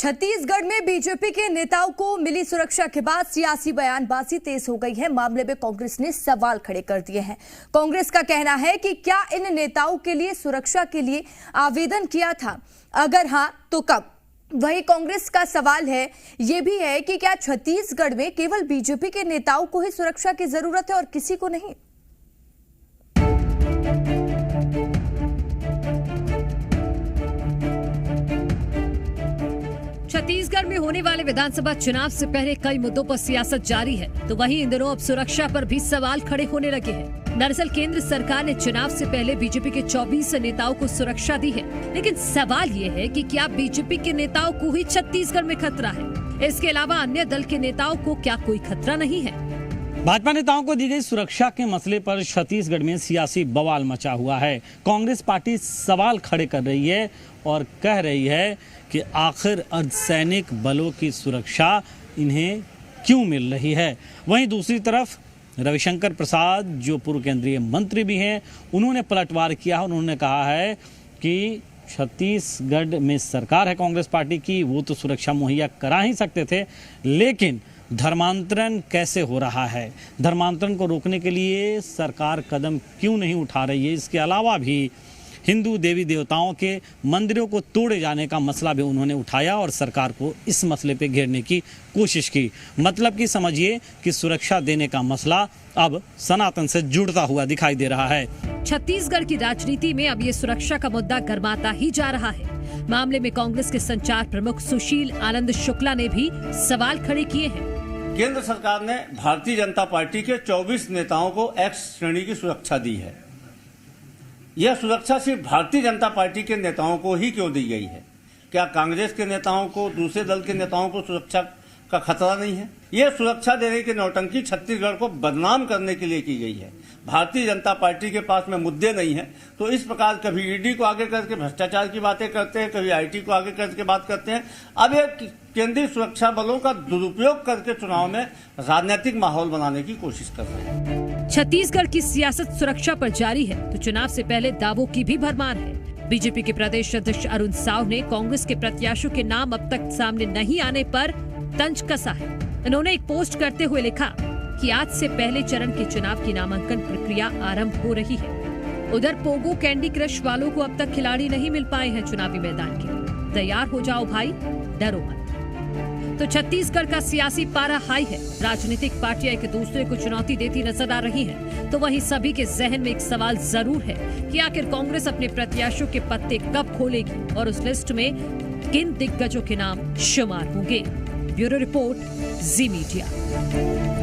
छत्तीसगढ़ में बीजेपी के नेताओं को मिली सुरक्षा के बाद सियासी बयानबाजी तेज हो गई है। मामले में कांग्रेस ने सवाल खड़े कर दिए हैं। कांग्रेस का कहना है कि क्या इन नेताओं के लिए सुरक्षा के लिए आवेदन किया था, अगर हां तो कब। वहीं कांग्रेस का सवाल है यह भी है कि क्या छत्तीसगढ़ में केवल बीजेपी के नेताओं को ही सुरक्षा की जरूरत है और किसी को नहीं। छत्तीसगढ़ में होने वाले विधानसभा चुनाव से पहले कई मुद्दों पर सियासत जारी है, तो वहीं इन दिनों अब सुरक्षा पर भी सवाल खड़े होने लगे हैं। दरअसल केंद्र सरकार ने चुनाव से पहले बीजेपी के 24 नेताओं को सुरक्षा दी है, लेकिन सवाल ये है कि क्या बीजेपी के नेताओं को ही छत्तीसगढ़ में खतरा है। इसके अलावा अन्य दल के नेताओं को क्या कोई खतरा नहीं है। भाजपा नेताओं को दी गई सुरक्षा के मसले पर छत्तीसगढ़ में सियासी बवाल मचा हुआ है। कांग्रेस पार्टी सवाल खड़े कर रही है और कह रही है कि आखिर अर्धसैनिक बलों की सुरक्षा इन्हें क्यों मिल रही है। वहीं दूसरी तरफ रविशंकर प्रसाद, जो पूर्व केंद्रीय मंत्री भी हैं, उन्होंने पलटवार किया। उन्होंने कहा है कि छत्तीसगढ़ में सरकार है कांग्रेस पार्टी की, वो तो सुरक्षा मुहैया करा ही सकते थे, लेकिन धर्मांतरण कैसे हो रहा है, धर्मांतरण को रोकने के लिए सरकार कदम क्यों नहीं उठा रही है। इसके अलावा भी हिंदू देवी देवताओं के मंदिरों को तोड़े जाने का मसला भी उन्होंने उठाया और सरकार को इस मसले पे घेरने की कोशिश की। मतलब कि समझिए कि सुरक्षा देने का मसला अब सनातन से जुड़ता हुआ दिखाई दे रहा है। छत्तीसगढ़ की राजनीति में अब ये सुरक्षा का मुद्दा गरमाता ही जा रहा है। मामले में कांग्रेस के संचार प्रमुख सुशील आनंद शुक्ला ने भी सवाल खड़े किए हैं। केंद्र सरकार ने भारतीय जनता पार्टी के 24 नेताओं को एक्स श्रेणी की सुरक्षा दी है। यह सुरक्षा सिर्फ भारतीय जनता पार्टी के नेताओं को ही क्यों दी गई है? क्या कांग्रेस के नेताओं को, दूसरे दल के नेताओं को सुरक्षा का खतरा नहीं है? यह सुरक्षा देने की नौटंकी छत्तीसगढ़ को बदनाम करने के लिए की गई है। भारतीय जनता पार्टी के पास में मुद्दे नहीं है, तो इस प्रकार कभी ईडी को आगे करके भ्रष्टाचार की बातें करते हैं, कभी आईटी को आगे करके बात करते हैं। अब ये केंद्रीय सुरक्षा बलों का दुरुपयोग करके चुनाव में राजनीतिक माहौल बनाने की कोशिश कर रहे हैं। छत्तीसगढ़ की सियासत सुरक्षा पर जारी है, तो चुनाव से पहले दावों की भी भरमार है। बीजेपी के प्रदेश अध्यक्ष अरुण साव ने कांग्रेस के प्रत्याशियों के नाम अब तक सामने नहीं आने पर तंज कसा है। उन्होंने एक पोस्ट करते हुए लिखा कि आज से पहले चरण के चुनाव की नामांकन प्रक्रिया आरंभ हो रही है। उधर पोगो कैंडी क्रश वालों को अब तक खिलाड़ी नहीं मिल पाए हैं चुनावी मैदान के। तैयार हो जाओ भाई, डरो मत। तो छत्तीसगढ़ का सियासी पारा हाई है। राजनीतिक पार्टियां एक दूसरे को चुनौती देती नजर आ रही हैं। तो वहीं सभी के जहन में एक सवाल जरूर है कि आखिर कांग्रेस अपने प्रत्याशियों के पत्ते कब खोलेगी और उस लिस्ट में किन दिग्गजों के नाम शुमार होंगे। ब्यूरो रिपोर्ट, जी मीडिया।